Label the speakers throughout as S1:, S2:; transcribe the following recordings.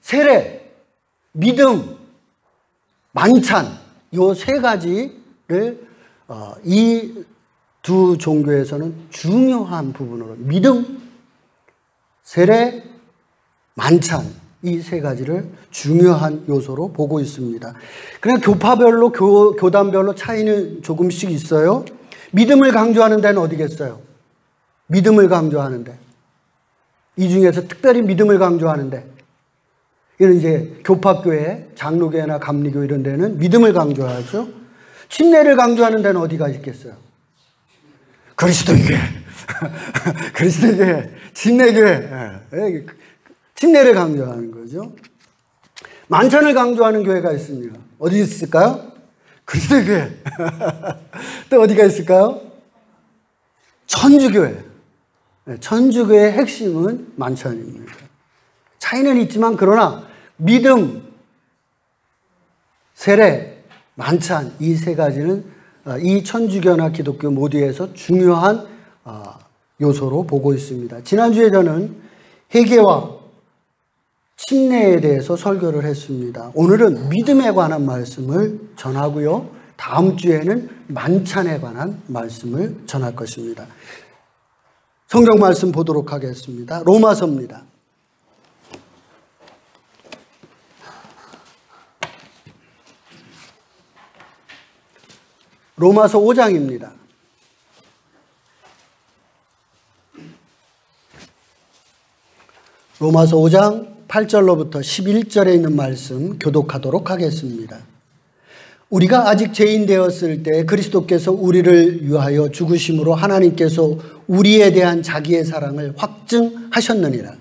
S1: 세례, 믿음, 만찬, 요 세 가지를 이 두 종교에서는 중요한 부분으로 믿음, 세례, 만찬 이 세 가지를 중요한 요소로 보고 있습니다. 그냥 교파별로 교단별로 차이는 조금씩 있어요. 믿음을 강조하는 데는 어디겠어요? 믿음을 강조하는데 이 중에서 특별히 믿음을 강조하는데 이런 이제 교파교회, 장로교회나 감리교 이런 데는 믿음을 강조하죠. 침례를 강조하는 데는 어디가 있겠어요? 그리스도교회, 그리스도교회, 침례교회, 침례를 강조하는 거죠. 만찬을 강조하는 교회가 있습니다. 어디 있을까요? 그리스도교회. 또 어디가 있을까요? 천주교회. 천주교의 핵심은 만찬입니다. 차이는 있지만 그러나 믿음, 세례, 만찬 이 세 가지는 이 천주교나 기독교 모두에서 중요한 요소로 보고 있습니다. 지난주에 저는 회개와 침례에 대해서 설교를 했습니다. 오늘은 믿음에 관한 말씀을 전하고요. 다음 주에는 만찬에 관한 말씀을 전할 것입니다. 성경 말씀 보도록 하겠습니다. 로마서입니다. 로마서 5장입니다. 로마서 5장 8절로부터 11절에 있는 말씀 교독하도록 하겠습니다. 우리가 아직 죄인 되었을 때 그리스도께서 우리를 위하여 죽으심으로 하나님께서 우리에 대한 자기의 사랑을 확증하셨느니라.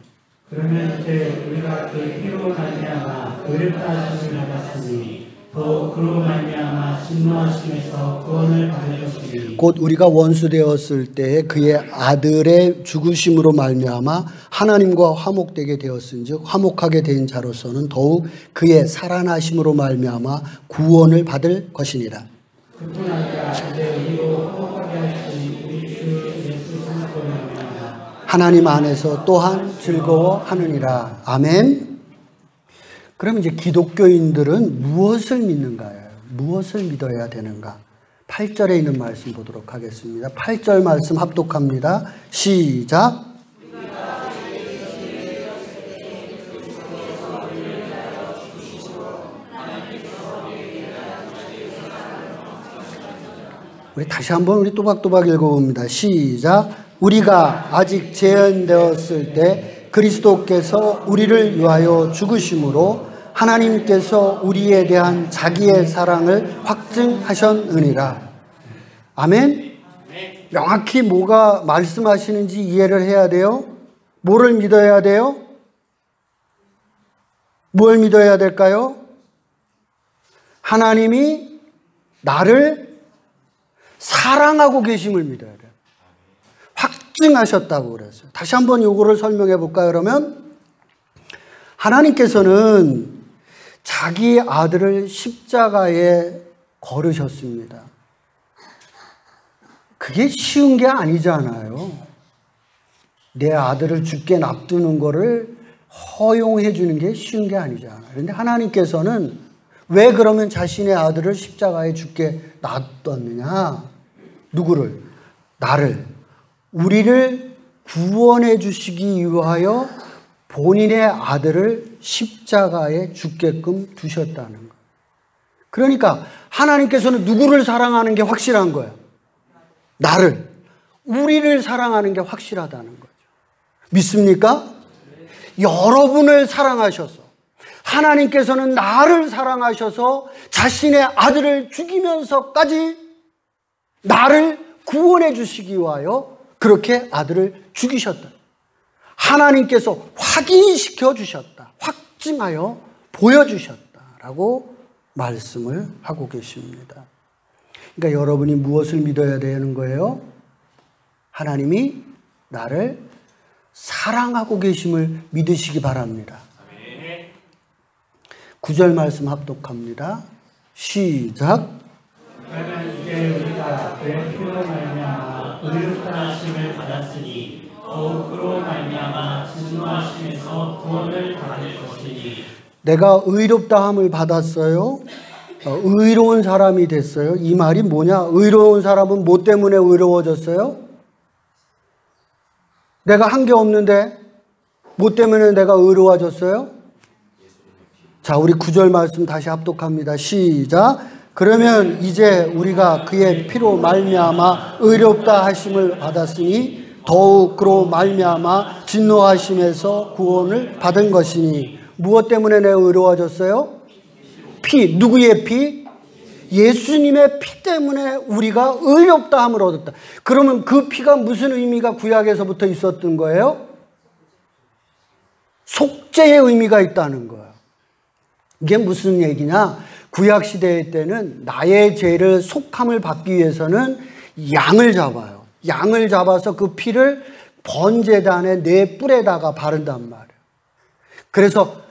S2: 그러면 이제 우리가 그 피로 말미암아 의롭다 하심을 받았으니 더 그로 말미암아 진노하심에서 구원을 받을 것이니
S1: 곧 우리가 원수 되었을 때 그의 아들의 죽으심으로 말미암아 하나님과 화목되게 되었은즉 화목하게 된 자로서는 더욱 그의 살아나심으로 말미암아 구원을 받을 것이니라.
S2: 그뿐 아니라 이제 우리로 화목하게 하신 우리 주 예수 그리스도로 말미암아
S1: 하나님 안에서 또한 즐거워하느니라. 아멘. 그럼 이제 기독교인들은 무엇을 믿는가요? 무엇을 믿어야 되는가? 8절에 있는 말씀 보도록 하겠습니다. 8절 말씀 합독합니다. 시작. 우리 다시 한번 우리 또박또박 읽어봅니다. 시작. 우리가 아직 죄인되었을 때 그리스도께서 우리를 위하여 죽으심으로 하나님께서 우리에 대한 자기의 사랑을 확증하셨느니라. 아멘. 명확히 뭐가 말씀하시는지 이해를 해야 돼요. 뭐를 믿어야 돼요? 뭘 믿어야 될까요? 하나님이 나를 사랑하고 계심을 믿어야 돼요. 확증하셨다고 그랬어요. 다시 한번 요거를 설명해 볼까요? 그러면 하나님께서는 자기 아들을 십자가에 거르셨습니다. 그게 쉬운 게 아니잖아요. 내 아들을 죽게 놔두는 거를 허용해 주는 게 쉬운 게 아니잖아요. 그런데 하나님께서는 왜 그러면 자신의 아들을 십자가에 죽게 놔뒀느냐? 누구를? 나를. 우리를 구원해 주시기 위하여 본인의 아들을 십자가에 죽게끔 두셨다는 거예요. 그러니까 하나님께서는 누구를 사랑하는 게 확실한 거예요? 나를. 우리를 사랑하는 게 확실하다는 거죠. 믿습니까? 여러분을 사랑하셔서 하나님께서는 나를 사랑하셔서 자신의 아들을 죽이면서까지 나를 구원해 주시기 위하여 그렇게 아들을 죽이셨다. 하나님께서 확인시켜 주셨다. 확증하여 보여주셨다라고 말씀을 하고 계십니다. 그러니까 여러분이 무엇을 믿어야 되는 거예요? 하나님이 나를 사랑하고 계심을 믿으시기 바랍니다. 9절 말씀 합독합니다. 시작.
S2: 그러면 이제 우리가 그의 피로 말미암아 의롭다 하심을 받았으니 더욱 그로 말미암아 진노하심에서 구원을 받을 것이니
S1: 내가 의롭다함을 받았어요. 의로운 사람이 됐어요. 이 말이 뭐냐? 의로운 사람은 뭐 때문에 의로워졌어요? 내가 한 게 없는데 뭐 때문에 내가 의로워졌어요? 자, 우리 9절 말씀 다시 합독합니다. 시작. 그러면 이제 우리가 그의 피로 말미암아 의롭다 하심을 받았으니 더욱 그로 말미암아 진노하심에서 구원을 받은 것이니. 무엇 때문에 내가 의로워졌어요? 피. 누구의 피? 예수님의 피 때문에 우리가 의롭다함을 얻었다. 그러면 그 피가 무슨 의미가 구약에서부터 있었던 거예요? 속죄의 의미가 있다는 거예요. 이게 무슨 얘기냐? 구약 시대 때는 나의 죄를 속함을 받기 위해서는 양을 잡아요. 양을 잡아서 그 피를 번제단에 내 뿔에다가 바른단 말이에요. 그래서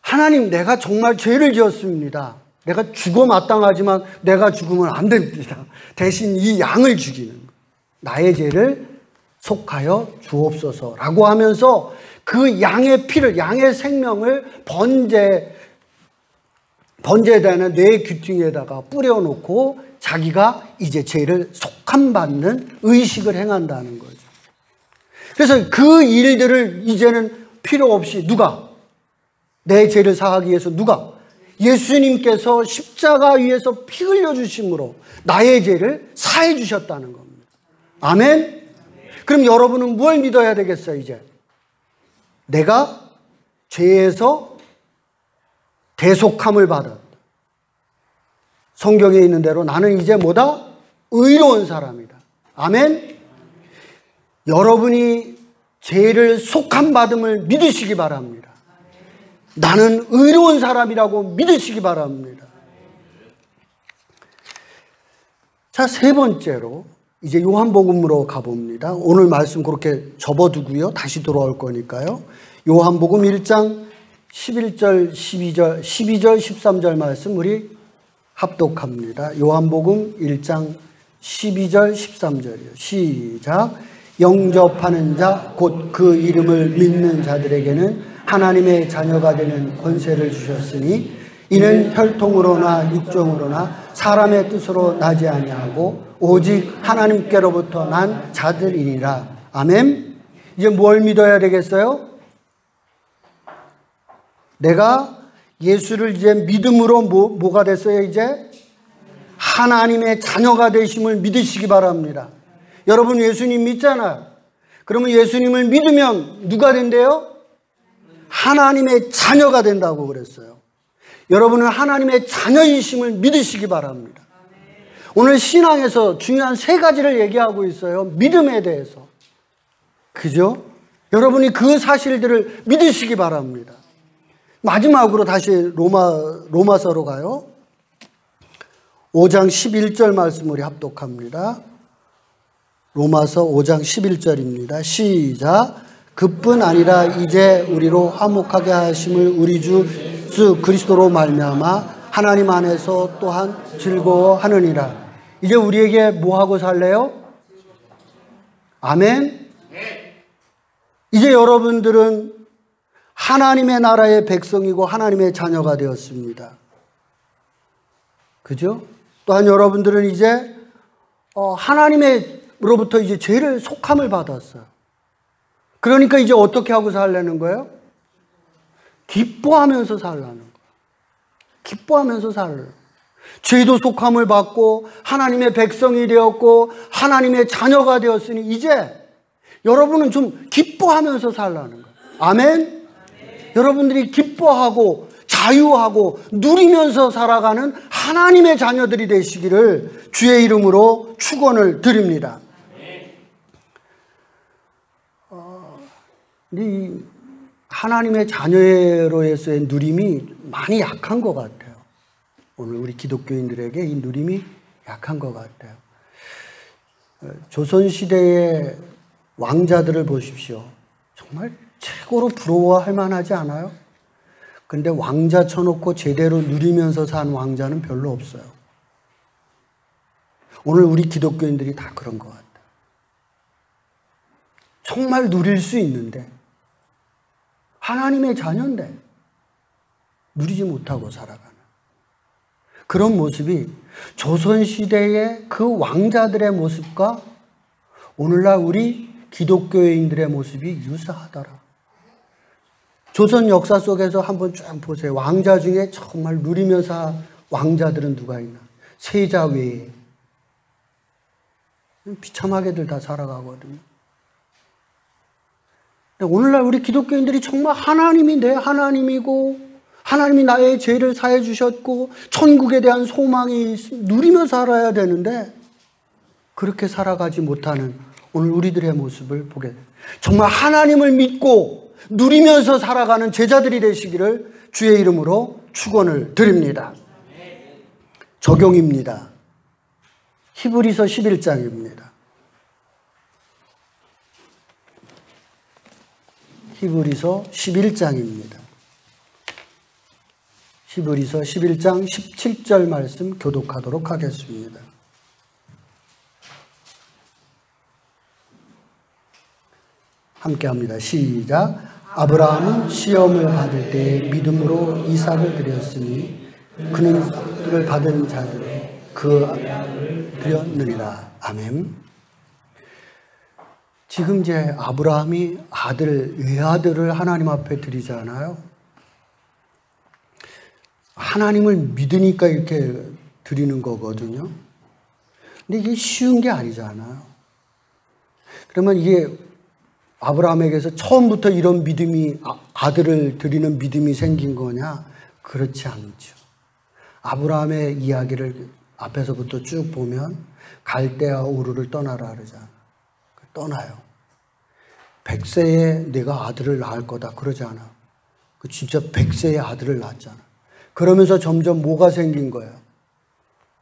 S1: 하나님, 내가 정말 죄를 지었습니다. 내가 죽어 마땅하지만 내가 죽으면 안 됩니다. 대신 이 양을 죽이는 거예요. 나의 죄를 속하여 주옵소서라고 하면서 그 양의 피를, 양의 생명을 번제단에 내 귀퉁이에다가 뿌려놓고 자기가 이제 죄를 속함받는 의식을 행한다는 거죠. 그래서 그 일들을 이제는 필요 없이 누가? 내 죄를 사하기 위해서 누가? 예수님께서 십자가 위에서 피 흘려주심으로 나의 죄를 사해 주셨다는 겁니다. 아멘? 그럼 여러분은 뭘 믿어야 되겠어요, 이제? 내가 죄에서 대속함을 받았다. 성경에 있는 대로 나는 이제 뭐다? 의로운 사람이다. 아멘? 여러분이 죄를 속함 받음을 믿으시기 바랍니다. 나는 의로운 사람이라고 믿으시기 바랍니다. 자, 세 번째로 이제 요한복음으로 가봅니다. 오늘 말씀 그렇게 접어두고요. 다시 돌아올 거니까요. 요한복음 1장 11절, 12절, 13절 말씀 우리 합독합니다. 요한복음 1장 12절, 13절이요. 시작. 영접하는 자, 곧 그 이름을 믿는 자들에게는 하나님의 자녀가 되는 권세를 주셨으니 이는 혈통으로나 육정으로나 사람의 뜻으로 나지 아니하고 오직 하나님께로부터 난 자들이니라. 아멘. 이제 뭘 믿어야 되겠어요? 내가 예수를 이제 믿음으로 뭐가 됐어요? 이제 하나님의 자녀가 되심을 믿으시기 바랍니다. 여러분 예수님 믿잖아요. 그러면 예수님을 믿으면 누가 된대요? 하나님의 자녀가 된다고 그랬어요. 여러분은 하나님의 자녀이심을 믿으시기 바랍니다. 오늘 신앙에서 중요한 세 가지를 얘기하고 있어요. 믿음에 대해서. 그죠? 여러분이 그 사실들을 믿으시기 바랍니다. 마지막으로 다시 로마서로 가요. 5장 11절 말씀 우리 합독합니다. 로마서 5장 11절입니다. 시작. 그뿐 아니라 이제 우리로 화목하게 하심을 우리 주 예수 그리스도로 말미암아 하나님 안에서 또한 즐거워하느니라. 이제 우리에게 뭐하고 살래요? 아멘. 이제 여러분들은 하나님의 나라의 백성이고 하나님의 자녀가 되었습니다. 그죠? 또한 여러분들은 이제 하나님으로부터 이제 죄를 속함을 받았어요. 그러니까 이제 어떻게 하고 살라는 거예요? 기뻐하면서 살라는 거예요. 기뻐하면서 살아요. 죄도 속함을 받고 하나님의 백성이 되었고 하나님의 자녀가 되었으니 이제 여러분은 좀 기뻐하면서 살라는 거예요. 아멘? 여러분들이 기뻐하고 자유하고 누리면서 살아가는 하나님의 자녀들이 되시기를 주의 이름으로 축원을 드립니다. 이 하나님의 자녀로서의 누림이 많이 약한 것 같아요. 오늘 우리 기독교인들에게 이 누림이 약한 것 같아요. 조선시대의 왕자들을 보십시오. 정말 최고로 부러워할 만하지 않아요? 근데 왕자 쳐놓고 제대로 누리면서 산 왕자는 별로 없어요. 오늘 우리 기독교인들이 다 그런 것 같아요. 정말 누릴 수 있는데 하나님의 자녀인데 누리지 못하고 살아가는 그런 모습이 조선시대의 그 왕자들의 모습과 오늘날 우리 기독교인들의 모습이 유사하더라. 조선 역사 속에서 한번 쭉 보세요. 왕자 중에 정말 누리면서 왕자들은 누가 있나? 세자 외에. 비참하게들 다 살아가거든요. 오늘날 우리 기독교인들이 정말 하나님이 내 하나님이고 하나님이 나의 죄를 사해 주셨고 천국에 대한 소망이 누리며 살아야 되는데 그렇게 살아가지 못하는 오늘 우리들의 모습을 보게 돼요. 정말 하나님을 믿고 누리면서 살아가는 제자들이 되시기를 주의 이름으로 축원을 드립니다. 적용입니다. 히브리서 11장입니다. 히브리서 11장입니다. 히브리서 11장 17절 말씀 교독하도록 하겠습니다. 함께 합니다. 시작. 아브라함은 시험을 받을 때 믿음으로 이삭을 드렸으니 그는 그를 받은 자들의 그 아들을 드렸느니라. 아멘. 지금 이제 아브라함이 외아들을 하나님 앞에 드리잖아요. 하나님을 믿으니까 이렇게 드리는 거거든요. 근데 이게 쉬운 게 아니잖아요. 그러면 이게 아브라함에게서 처음부터 이런 믿음이, 아들을 드리는 믿음이 생긴 거냐? 그렇지 않죠. 아브라함의 이야기를 앞에서부터 쭉 보면 갈대아 우르를 떠나라 그러잖아요. 떠나요. 100세에 내가 아들을 낳을 거다 그러지 않아. 진짜 100세에 아들을 낳았잖아. 그러면서 점점 뭐가 생긴 거예요?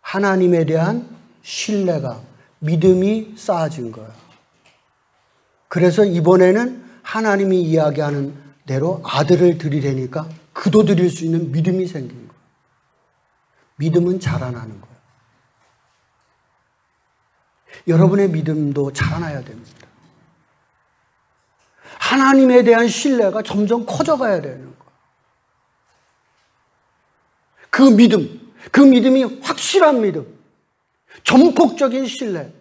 S1: 하나님에 대한 신뢰가, 믿음이 쌓아진 거예요. 그래서 이번에는 하나님이 이야기하는 대로 아들을 드리려니까 그도 드릴 수 있는 믿음이 생긴 거예요. 믿음은 자라나는 거예요. 여러분의 믿음도 자라나야 됩니다. 하나님에 대한 신뢰가 점점 커져가야 되는 거예요. 그 믿음이 확실한 믿음, 전폭적인 신뢰.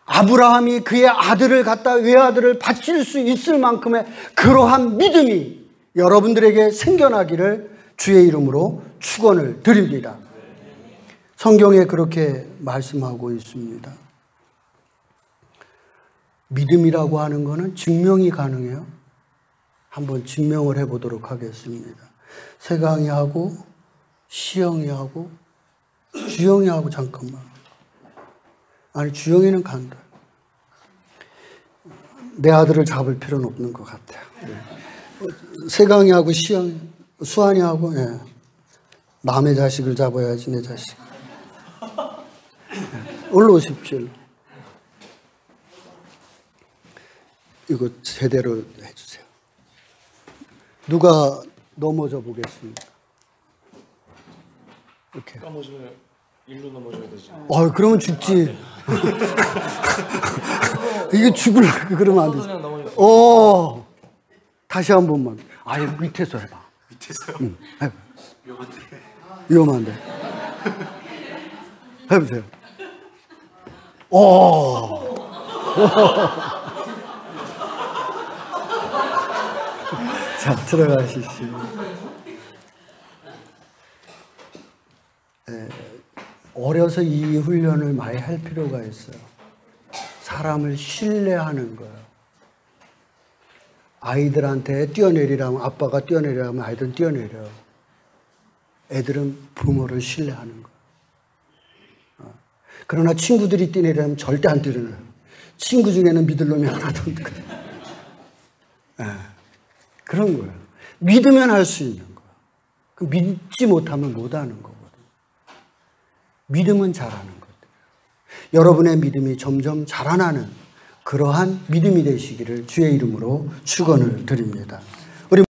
S1: 아브라함이 그의 아들을 갖다 외아들을 바칠 수 있을 만큼의 그러한 믿음이 여러분들에게 생겨나기를 주의 이름으로 축원을 드립니다. 성경에 그렇게 말씀하고 있습니다. 믿음이라고 하는 것은 증명이 가능해요. 한번 증명을 해보도록 하겠습니다. 세강이 하고 시영이 하고 주영이 하고 잠깐만. 아니 주영이는 간다. 내 아들을 잡을 필요는 없는 것 같아요. 네. 세강이 하고 시영이, 수환이 하고 예. 남의 자식을 잡아야지 내 자식. 네. 올라오십시오. 이거 제대로 해주세요. 누가 넘어져 보겠습니까? 이렇게.
S3: 넘어지면 일로 넘어져야 되지.
S1: 그러면 죽지. 이게 죽으려고 그러면 안 되지. 다시 한 번만. 아예 밑에서 해봐.
S3: 밑에서요?
S1: 응. 해봐.
S3: 위험한데.
S1: 위험한데. 해보세요. 자, 들어가시죠. 어려서 이 훈련을 많이 할 필요가 있어요. 사람을 신뢰하는 거예요. 아이들한테 뛰어내리라면, 아빠가 뛰어내리라면 아이들은 뛰어내려요. 애들은 부모를 신뢰하는 거예요. 그러나 친구들이 뛰어내리라면 절대 안 뛰어내려요. 친구 중에는 믿을 놈이 하나도 없거든요. 그런 거예요. 믿으면 할 수 있는 거예요. 믿지 못하면 못 하는 거거든요. 믿음은 자라는 거예요. 여러분의 믿음이 점점 자라나는 그러한 믿음이 되시기를 주의 이름으로 축원을 드립니다.